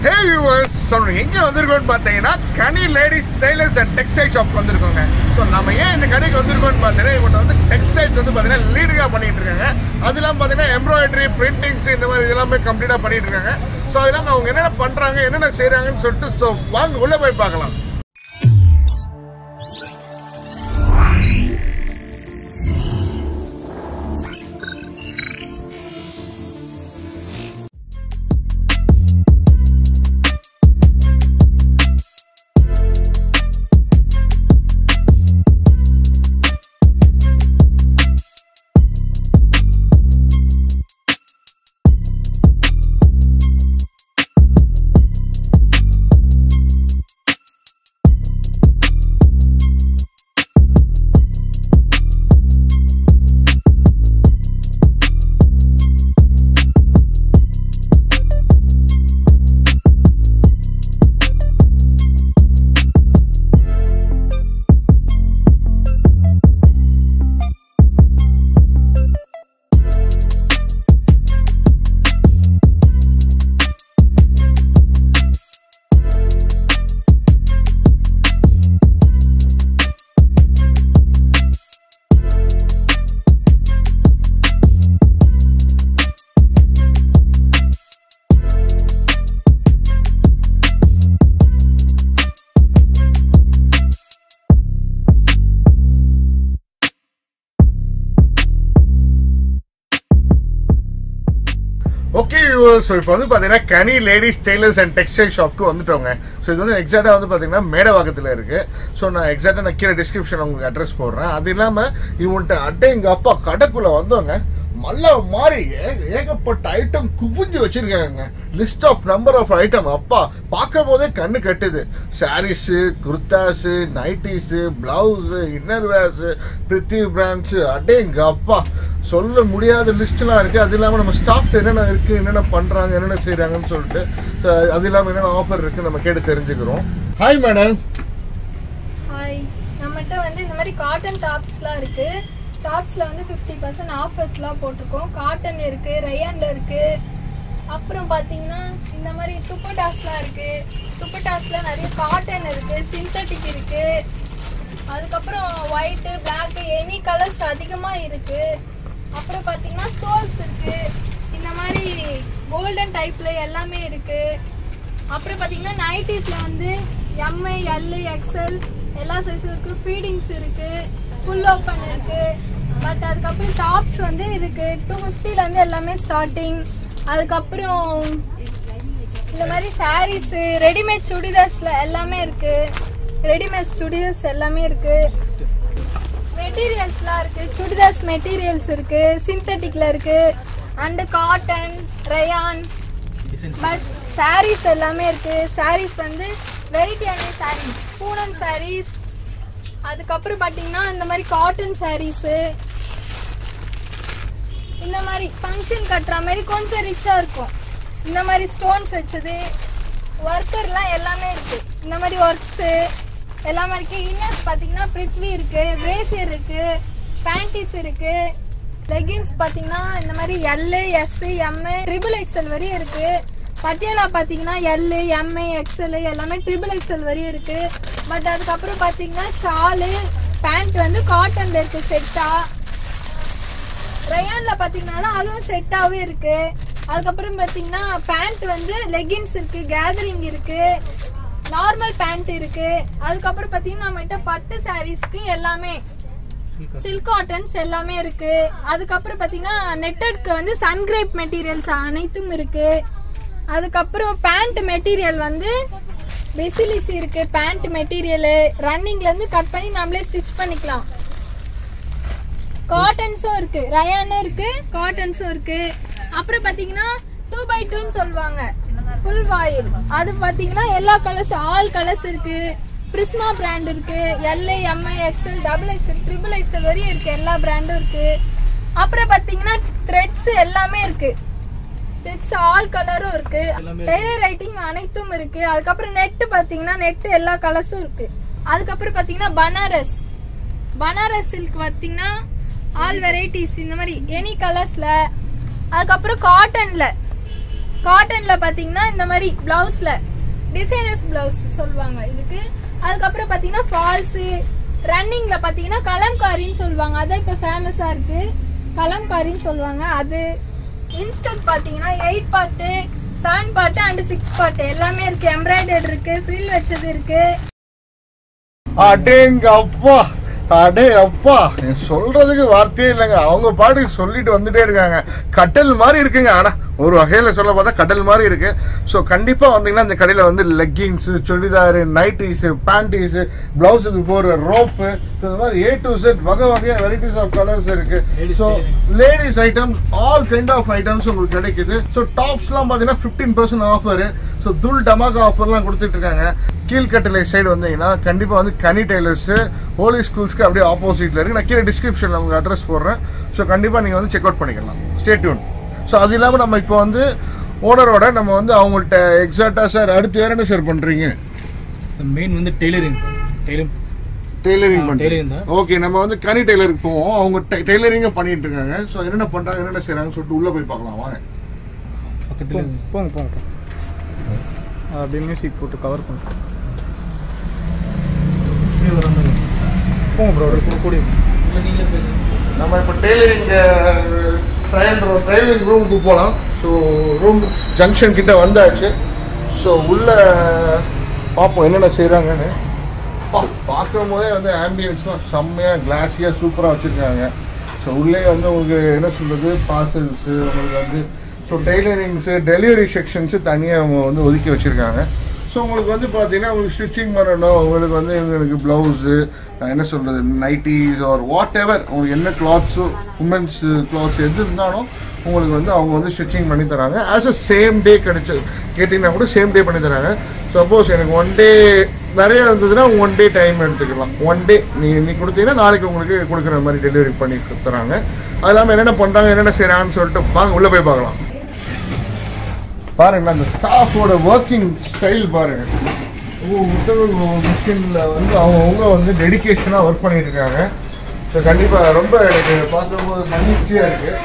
Hey viewers, எங்க வந்திருக்கோம்னு பார்த்தீங்கன்னா Kani ladies tailors and textile shop வந்திருக்கோங்க. ஸோ நம்ம ஏன் இந்த கடைக்கு வந்திருக்கோம்னு பார்த்தீங்கன்னா இவங்க வந்து டெக்ஸ்டைல்ஸ் வந்து பார்த்தீங்கன்னா லீடுக்காக பண்ணிட்டு இருக்காங்க. அதெல்லாம் பார்த்தீங்கன்னா எம்ப்ராய்டரி, பிரிண்டிங்ஸ் இந்த மாதிரி இதெல்லாமே கம்ப்ளீட்டாக பண்ணிட்டு இருக்காங்க. ஸோ அதெல்லாம் அவங்க என்னென்ன பண்ணுறாங்க, என்னென்ன செய்கிறாங்கன்னு சொல்லிட்டு ஸோ வாங்க உள்ளே போய் பார்க்கலாம். ஓகே வியூவர்ஸ், ஸோ இப்போ வந்து பார்த்தீங்கன்னா Kani ladies tailors and textile ஷாப்க்கு வந்துட்டோங்க. ஸோ இது வந்து எக்ஸாக்டாக வந்து பார்த்தீங்கன்னா மேடவாக்கத்தில் இருக்குது. ஸோ நான் எக்ஸாக்டாக நான் கீழே டிஸ்கிரிப்ஷன் உங்களுக்கு அட்ரஸ் போடுறேன். அது இல்லாமல் இவன்ட்ட எங்கள் அப்பா கடைக்குள்ளே வந்தவங்க மல்ல மாதிரி ஏகப்பட்ட ஐட்டம் குவிஞ்சு வச்சிருக்காங்க. List of number of item அப்பா பார்க்கும் போதே கண்ணு கட்டுது. Saris, kurtas, nighties, blouses, inner wears, Preethi brands, எங்க அப்பா சொல்ல முடியாத லிஸ்ட்லாம் இருக்கு. அது இல்லாமல் நம்ம ஸ்டாஃப் என்னென்ன இருக்கு, என்னென்ன பண்றாங்க, என்னென்ன செய்யறாங்கன்னு சொல்லிட்டு அது இல்லாமல் என்னென்ன ஆஃபர் இருக்கு நம்ம கேட்டு தெரிஞ்சுக்கிறோம். Hi madam. ஹாய், நம்மகிட்ட வந்து இந்த மாதிரி காட்டன் டாப்ஸ்லாம் இருக்கு. டாப்ஸ்ல வந்து 50% ஆஃபர்ஸ்லாம் போட்டிருக்கோம். காட்டன் இருக்கு, ரயான்ல இருக்கு. அப்புறம் பாத்தீங்கன்னா இந்த மாதிரி துப்பட்டாஸ்லாம் இருக்கு. துப்பட்டாஸ்ல நிறைய காட்டன் இருக்கு, சிந்தட்டிக் இருக்கு. அதுக்கப்புறம் ஒயிட், பிளாக், எனி கலர்ஸ் அதிகமா இருக்கு. அப்புறம் பாத்தீங்கன்னா ஸ்டோல்ஸ் இருக்கு. இந்த மாதிரி கோல்டன் டைப்ல எல்லாமே இருக்கு. அப்புறம் பாத்தீங்கன்னா நைட்டிஸ்ல வந்து எம்ஐ, எல், எக்ஸ்எல் எல்லா சைஸும் இருக்கு. ஃபீடிங்ஸ் இருக்கு, ஃபுல் ஓப்பன் இருக்கு. பட் அதுக்கப்புறம் டாப்ஸ் வந்து இருக்கு. 250ல இருந்து எல்லாமே ஸ்டார்டிங். அதுக்கப்புறம் இந்த மாதிரி சாரீஸ், ரெடிமேட் சுடிதார்ஸ்ல எல்லாமே இருக்கு. ரெடிமேட் சுடிதார்ஸ் எல்லாமே இருக்கு. மெட்டீரியல்ஸ்லாம் இருக்கு. சுடிதார்ஸ் மெட்டீரியல்ஸ் இருக்கு, சிந்தட்டிக்ல இருக்கு, and cotton, rayon. But saris எல்லாமே இருக்கு. சாரீஸ் வந்து வெரைட்டியான சாரீஸ், பூனம் சாரீஸ். அதுக்கப்புறம் பார்த்தீங்கன்னா இந்த மாதிரி காட்டன் சாரீஸு, இந்த மாதிரி ஃபங்க்ஷன் கட்டுற மாதிரி கொஞ்சம் ரிச்சாக இருக்கும். இந்த மாதிரி ஸ்டோன்ஸ் வச்சது, ஒர்க்கர்லாம் எல்லாமே இருக்கு. இந்த மாதிரி ஒர்க்ஸு எல்லாமே இருக்கு. இன்னர்ஸ் பார்த்தீங்கன்னா பிரித்வி இருக்கு, பிரேசியர் இருக்கு, பேண்டிஸ் இருக்கு. லெகின்ஸ் பார்த்தீங்கன்னா இந்த மாதிரி எல், எஸ், எம், XXL வரையும் இருக்கு. பட்டியாலா பார்த்தீங்கன்னா எல், எம்ஐ, எக்ஸ்எல் எல்லாமே XXL வரையும் இருக்கு. பட் அதுக்கப்புறம் பார்த்தீங்கன்னா ஷாலு, பேண்ட் வந்து காட்டன்ல இருக்கு செட்டா. ரயான்ல பார்த்தீங்கன்னா அதுவும் செட்டாவே இருக்கு. அதுக்கப்புறம் பார்த்தீங்கன்னா பேண்ட் வந்து லெகின்ஸ் இருக்கு, கேதரிங் இருக்கு, நார்மல் பேண்ட் இருக்கு. அதுக்கப்புறம் பார்த்தீங்கன்னா நம்மகிட்ட பட்டு சாரீஸ்க்கு எல்லாமே சில்க் காட்டன்ஸ் எல்லாமே இருக்கு. அதுக்கப்புறம் பார்த்தீங்கன்னா நெட்டட்க்கு வந்து சன்கிரேப் மெட்டீரியல்ஸ் அனைத்தும் இருக்கு. அதுக்கப்புறம் பேண்ட் மெட்டீரியல் வந்து பெசிலிஸ் இருக்கு. பேண்ட் மெட்டீரியல் ரன்னிங்ல இருந்து கட் பண்ணி நம்மளே ஸ்டிச் பண்ணிக்கலாம். காட்டன்ஸும் இருக்கு, ரயானும் இருக்கு, காட்டன்ஸும் இருக்கு. அப்புறம் பாத்தீங்கன்னா 2x2 சொல்லுவாங்க, ஃபுல் வாயில். அது பாத்தீங்கன்னா எல்லா கலர்ஸ், ஆல் கலர்ஸ் இருக்கு. பிரிஸ்மா பிராண்ட் இருக்கு, L, Mi, XL, XXL, XXL வரையும் இருக்கு. எல்லா பிராண்டும் இருக்கு. அப்புறம் பாத்தீங்கன்னா த்ரெட்ஸ் எல்லாமே இருக்கு. த்ரெட்ஸ் ஆல் கலரும் இருக்கு. டெய்லர் ரைட்டிங் அனைத்தும் இருக்கு. அதுக்கப்புறம் நெட் பாத்தீங்கன்னா நெட் எல்லா கலர்ஸும் இருக்கு. அதுக்கப்புறம் பாத்தீங்கன்னா பனாரஸ் சில்க் பாத்தீங்கன்னா ஆல் வெரைட்டிஸ் இந்த மாதிரி எனி கலர்ஸ்ல. அதுக்கப்புறம் காட்டன்ல காட்டன்ல பாத்தீங்கன்னா இந்த மாதிரி பிளவுஸ்ல டிசைனர்ஸ் பிளவுஸ் சொல்லுவாங்க இதுக்கு. அதுக்கப்புறம் பாத்தீங்கன்னா ஃபால்ஸ், ரன்னிங்ல பாத்தீங்கன்னா கலம்காரின்னு சொல்லுவாங்க, அதான் இப்ப ஃபேமஸா இருக்கு, கலம்காரின்னு சொல்லுவாங்க. அது இன்ஸ்டன்ட் பாத்தீங்கன்னா 8 பார்ட், 7 பார்ட் அண்ட் 6 பார்ட் எல்லாமே இருக்கு. எம்ப்ராய்டரி இருக்கு, ஃப்ரில் வச்சது இருக்கு. அடேங்க அப்பா, அடே அப்பா, சொல்றதுக்கு வார்த்தையே இல்லைங்க. அவங்க பாட்டுக்கு சொல்லிட்டு வந்துட்டே இருக்காங்க. கட்டல் மாதிரி இருக்குங்க. ஆனா ஒரு வகையில சொல்ல பார்த்தா கட்டல் மாதிரி இருக்கு. ஸோ கண்டிப்பா வந்தீங்கன்னா இந்த கடையில வந்து லெக்கிங்ஸ், சுடிதாரு, நைட்டிஸ், பேண்டீஸ், பிளவுஸுக்கு போற ரோப்பு, இந்த மாதிரி A to Z வகை வகையா வெரைட்டிஸ் ஆஃப் கலர்ஸ் இருக்கு. So ladies items, all kind of items உங்களுக்கு கிடைக்குது. ஸோ டாப்ஸ்லாம் பார்த்தீங்கன்னா 15% ஆஃபர். ஸோ துல் டமாக்கா ஆஃபர்லாம் கொடுத்துட்டு இருக்காங்க. கீழ்கட்டளை சைடு வந்தீங்கன்னா கண்டிப்பா வந்து கனி டெய்லர்ஸ் ஹோலி ஸ்கூல்ஸ்க்கு அப்படியே ஆப்போசிட்ல இருக்கு. நான் கீழே டிஸ்கிரிப்ஷன்ல உங்களுக்கு அட்ரஸ் போடுறேன். ஸோ கண்டிப்பா நீங்க வந்து செக் அவுட் பண்ணிக்கலாம். Stay tune. ஸோ அது இல்லாமல் நம்ம இப்போ வந்து ஓனரோட நம்ம வந்து அவங்கள்ட்ட எக்ஸாக்டா சார் அடுத்து வேற என்ன சார் பண்றீங்க? மெயின் வந்து டெய்லரிங் பண்றீங்க. ஓகே, நம்ம வந்து கனி டெய்லருக்கு போவோம். அவங்க டெய்லரிங்கும் பண்ணிட்டு இருக்காங்க. ஸோ என்னென்ன பண்றாங்க, என்னென்ன செய்யறாங்கன்னு சொல்லிட்டு உள்ள போய் பார்க்கலாம் வாங்க. பக்கத்துல போங்க அப்படியே மியூசிக் போட்டு கவர் பண்ணுறோம். போங்க ப்ரோ, கூடிய நம்ம இப்போ டெய்லரிங் ட்ரைனிங் ரூமுக்கு போகலாம். ஸோ ரூம் ஜங்ஷன் கிட்ட வந்தாச்சு. ஸோ உள்ள பார்ப்போம் என்னென்ன செய்கிறாங்கன்னு. பார்க்கும் போதே வந்து ஆம்பியன்ஸ்லாம் செம்மையாக கிளாஸியாக சூப்பராக வச்சுருக்காங்க. ஸோ உள்ளே வந்து உங்களுக்கு என்ன சொல்கிறது, பார்சல்ஸு உங்களுக்கு வந்து ஸோ டெய்லரிங்ஸு, டெலிவரி செக்ஷன்ஸு தனியாக அவங்க வந்து ஒதுக்கி வச்சுருக்காங்க. ஸோ உங்களுக்கு வந்து பார்த்தீங்கன்னா உங்களுக்கு ஸ்டிச்சிங் பண்ணணும், உங்களுக்கு வந்து இவங்களுக்கு ப்ளவுஸு, என்ன சொல்கிறது, நைட்டிஸ் ஆர் வாட் எவர் உங்களுக்கு என்ன கிளாத்ஸு, உமன்ஸ் கிளாத்ஸ் எது இருந்தாலும் உங்களுக்கு வந்து அவங்க வந்து ஸ்டிச்சிங் பண்ணி தராங்க. ஆஸ் அ சேம் டே கேட்டிங்கன்னா கூட சேம் டே பண்ணி தராங்க. சப்போஸ் எனக்கு 1 டே நிறைய இருந்ததுன்னா 1 டே டைம் எடுத்துக்கலாம். 1 டே நீ கொடுத்தீங்கன்னா நாளைக்கு உங்களுக்கு கொடுக்குற மாதிரி டெலிவரி பண்ணி தராங்க. அது இல்லாமல் என்னென்ன பண்ணுறாங்க, என்னென்ன செய்கிறாங்கன்னு சொல்லிட்டு வாங்க உள்ளே போய் பார்க்கலாம். பாருங்க அந்த ஸ்டாஃபோட ஒர்க்கிங் ஸ்டைல் பாருங்க. மிஷினில் வந்து அவங்க வந்து டெடிக்கேஷனாக ஒர்க் பண்ணிட்டு இருக்காங்க. ஸோ கண்டிப்பாக ரொம்ப எனக்கு பார்க்கும்போது மகிழ்ச்சியாக இருக்குது.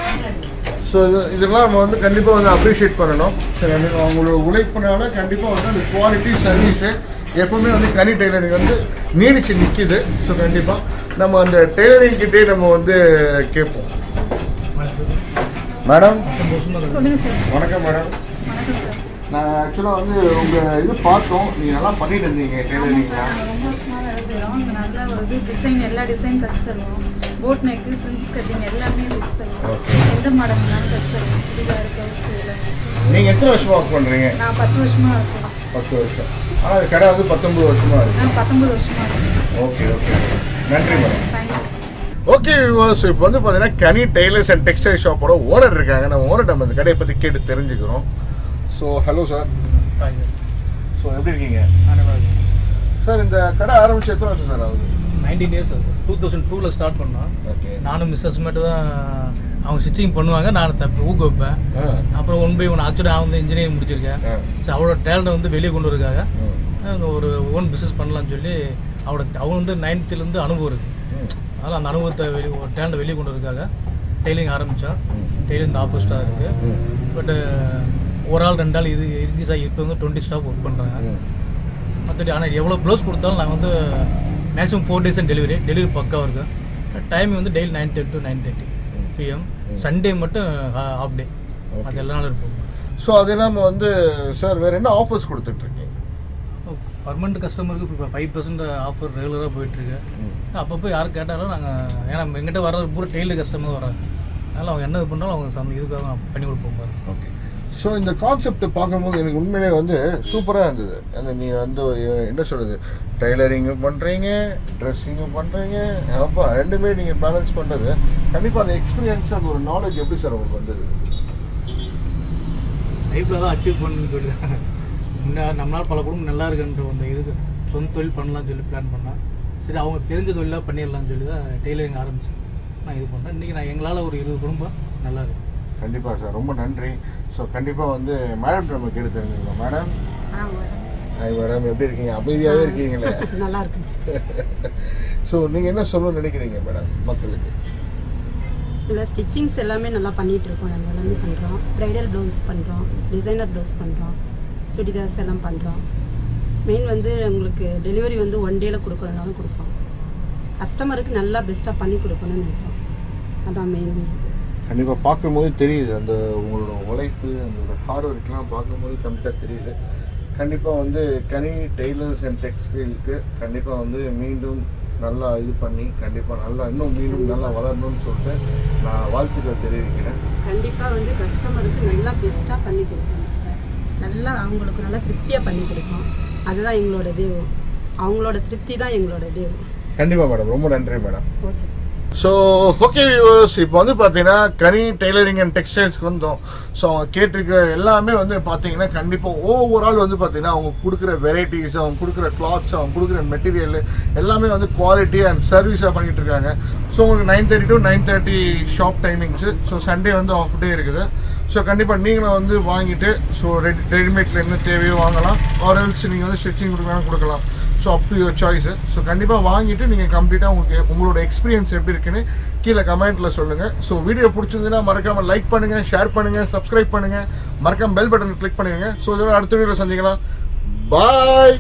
ஸோ இதெல்லாம் நம்ம வந்து கண்டிப்பாக வந்து அப்ரிஷியேட் பண்ணணும். ஸோ கண்டிப்பாக அவங்களோட உழைப்புனால கண்டிப்பாக வந்து அந்த குவாலிட்டி சர்வீஸு எப்பவுமே வந்து கனி டெய்லரிங் வந்து நீடிச்சு நிற்கிது. ஸோ கண்டிப்பாக நம்ம அந்த டெய்லரிங் கிட்டே நம்ம வந்து கேட்போம். மேடம் சொல்லுங்க சார். வணக்கம் மேடம். நான் ஆக்சுவலாக வந்து உங்கள் இது பார்த்தோம், நீங்கள் நல்லா பண்ணிட்டு இருந்தீங்க டெய்லரிங்லாம். நல்லா ஒரு டிசைன், எல்லா டிசைன் தச்சு தருவோம். போட் நெக்கு, பிரின்ஸ் கட்டிங் எல்லாமே தச்சு தருவோம். எந்த மாடல்னாலும் தச்சு தருவோம். சுடிதார், ப்ளவுஸ் எல்லாமே. நீங்கள் எத்தனை வருஷமாக ஒர்க் பண்ணுறீங்க? நான் 10 வருஷமா இருக்கேன். 10 வருஷம். ஆனால் கடை வந்து 19 வருஷமாக இருக்குது. நான் 19 வருஷமா இருக்கேன். ஓகே ஓகே, நன்றி மேடம். தேங்க்யூ. ஓகே வியூவர்ஸ், இப்போ வந்து பார்த்தீங்கன்னா கனி டெய்லர்ஸ் அண்ட் டெக்ஸ்டைல் ஷாப்போட ஓனர் இருக்காங்க. நம்ம ஓனர் நம்ம இந்த கடையை பற்றி கேட்டு தெரிஞ்சுக்கிறோம். So hello sir. ஸோ எப்படி இருக்கீங்க சார்? இந்த கடை ஆரம்பிச்சு எத்தனை வருஷம் சார் ஆகுது? 19 இயர்ஸ் ஆகுது. 2002 ஸ்டார்ட் பண்ணோம். ஓகே. நானும் மிஸ்ஸஸ் மட்டும் தான் அவங்க ஸ்டிச்சிங் பண்ணுவாங்க, நான் ஊக்குவிப்பேன். அப்புறம் 1 by 1 ஆக்சுவலாக நான் வந்து இன்ஜினியரிங் முடிச்சிருக்கேன். ஸோ அவளோட டேலண்ட்டை வந்து வெளியே கொண்டு வரதுக்காக ஒரு ஓன் பிஸ்னஸ் பண்ணலான்னு சொல்லி அவங்க வந்து 9th அனுபவம் இருக்குது. அதனால் அந்த அனுபவத்தை ஒரு டேலண்ட்டை வெளியே கொண்டு வரதுக்காக டெய்லிங் ஆரம்பித்தோம். டெய்லிங் இந்த ஆப்போசிட்டாக இருக்குது. பட் ஒரு ஆள் 2 ஆள் இது இன்க்ரீஸ் ஆகி இப்போ வந்து 20 ஸ்டாஃப் ஒர்க் பண்ணுறாங்க. மற்றபடி ஆனால் எவ்வளோ ப்ளவுஸ் கொடுத்தாலும் நாங்கள் வந்து மேக்ஸிமம் 4 days டெலிவரி பக்காவாக இருக்குது. டைம் வந்து டெய்லி 9:10 to 9:30 PM. சண்டே மட்டும் ஹாஃப் டே, அது எல்லா நாளும் இருக்கும். ஸோ அது இல்லாமல் வந்து சார் வேறு என்ன ஆஃபர்ஸ் கொடுத்துட்ருக்கீங்க? பர்மனெண்ட் கஸ்டமருக்கு இப்போ 5% ஆஃபர் ரெகுலராக போயிட்டுருக்கு. அப்பப்போ யாரும் கேட்டாலும் நாங்கள், ஏன்னா எங்கிட்ட வர்றது பூரா டெய்லர் கஸ்டமர் வராங்க, அதனால் அவங்க என்ன இது பண்ணாலும் அவங்க இதுக்காக பண்ணி கொடுப்போம் பாரு. ஓகே. ஸோ இந்த கான்செப்ட் பார்க்கும்போது எனக்கு உண்மையிலே வந்து சூப்பராக இருந்தது. அந்த நீங்கள் வந்து என்ன சொல்கிறது, டெய்லரிங்கும் பண்ணுறீங்க, ட்ரெஸ்ஸிங்கும் பண்ணுறீங்க, அப்பா ரெண்டுமே நீங்கள் பேலன்ஸ் பண்ணுறது. கண்டிப்பாக அந்த எக்ஸ்பீரியன்ஸ், அந்த ஒரு நாலேஜ் எப்படி சார் உங்களுக்கு வந்தது? லைஃப்பில் தான் அச்சீவ் பண்ணணும்னு சொல்லி நம்மளால் பல குடும்பம் நல்லா இருக்குன்ற அந்த இதுக்கு சொந்த தொழில் பண்ணலாம்னு சொல்லி பிளான் பண்ணேன். சரி, அவங்க தெரிஞ்ச தொழிலாக பண்ணிடலாம்னு சொல்லி தான் டெய்லரிங் ஆரம்பித்தேன். நான் இது பண்ணுறேன். இன்றைக்கி நான் எங்களால் ஒரு 20 குடும்பம் நல்லா இருக்கு. கண்டிப்பாக சார், ரொம்ப நன்றி. ஸோ கண்டிப்பாக வந்து மேடம் நம்ம கேட்டு தெரிஞ்சுக்கலாம். மேடம். ஹாய் மேடம், எப்படி இருக்கீங்க? அமைதியாகவே இருக்கீங்களே. நல்லா இருக்கு. ஸோ நீங்கள் என்ன சொல்லணும்னு நினைக்கிறீங்க மேடம் மக்களுக்கு? இல்லை ஸ்டிச்சிங்ஸ் எல்லாமே நல்லா பண்ணிகிட்ருக்கோம். நாங்கள் எல்லாமே பண்ணுறோம். ப்ரைடல் ப்ளவுஸ் பண்ணுறோம், டிசைனர் ப்ளவுஸ் பண்ணுறோம், சுடிதார்ஸ் எல்லாம் பண்ணுறோம். மெயின் வந்து உங்களுக்கு டெலிவரி வந்து 1 டேயில் கொடுக்கணுன்னாலும் கொடுப்போம். கஸ்டமருக்கு நல்லா பெஸ்ட்டாக பண்ணி கொடுக்கணும்னு நினைப்போம். அதான் மெயின். கண்டிப்பாக பார்க்கும்போது தெரியுது அந்த உங்களோட உழைப்பு, அந்த ஹார்ட் ஒர்க்லாம் பார்க்கும்போது கம்ப்ளீட்டாக தெரியுது. கண்டிப்பாக வந்து கனி டெய்லர்ஸ் அண்ட் டெக்ஸ்டைலுக்கு கண்டிப்பாக வந்து மீண்டும் நல்லா இது பண்ணி கண்டிப்பாக நல்லா இன்னும் மீண்டும் நல்லா வளரணும்னு சொல்லிட்டு நான் வாழ்த்துக்கள் தெரிவிக்கிறேன். கண்டிப்பாக வந்து கஸ்டமருக்கு நல்லா பெஸ்ட்டாக பண்ணி கொடுக்கணும். நல்லா அவங்களுக்கு நல்லா திருப்தியாக பண்ணி கொடுப்போம். அதுதான் எங்களோட தேவை. அவங்களோட திருப்தி தான் எங்களோட தேவை. கண்டிப்பாக மேடம், ரொம்ப நன்றி madam. Okay sir. So okay viewers, இப்போ வந்து பார்த்தீங்கன்னா கனி டெய்லரிங் அண்ட் டெக்ஸ்டைல்ஸ்க்கு வந்தோம். ஸோ அவங்க கேட்டிருக்க எல்லாமே வந்து பார்த்தீங்கன்னா கண்டிப்பாக ஓவரால் வந்து பார்த்தீங்கன்னா அவங்க கொடுக்குற வெரைட்டிஸ், அவங்க கொடுக்குற கிளாத்ஸ், அவங்க கொடுக்குற மெட்டீரியல் எல்லாமே வந்து குவாலிட்டி அண்ட் சர்வீஸாக பண்ணிகிட்டு இருக்காங்க. ஸோ உங்களுக்கு 9:30 to 9:30 shop timings. So Sunday வந்து ஆஃப் டே இருக்குது. ஸோ கண்டிப்பாக நீங்களும் வந்து வாங்கிட்டு ஸோ ரெடிமேட்ல என்ன தேவையோ வாங்கலாம். ஆர்எல்ஸ் நீங்கள் வந்து ஸ்டிச்சிங் கொடுக்கலாம். So up to your choice. So கண்டிப்பாக வாங்கிட்டு நீங்கள் கம்ப்ளீட்டாக உங்களோட எக்ஸ்பீரியன்ஸ் எப்படி இருக்குன்னு கீழே கமெண்ட்டில் சொல்லுங்கள். ஸோ வீடியோ பிடிச்சிருந்துன்னா மறக்காமல் லைக் பண்ணுங்கள், ஷேர் பண்ணுங்கள், சப்ஸ்கிரைப் பண்ணுங்கள், மறக்காமல் பெல் பட்டன் கிளிக் பண்ணுங்க. ஸோ இதோட அடுத்த வீடியோவில் சந்திக்கலாம். பாய்.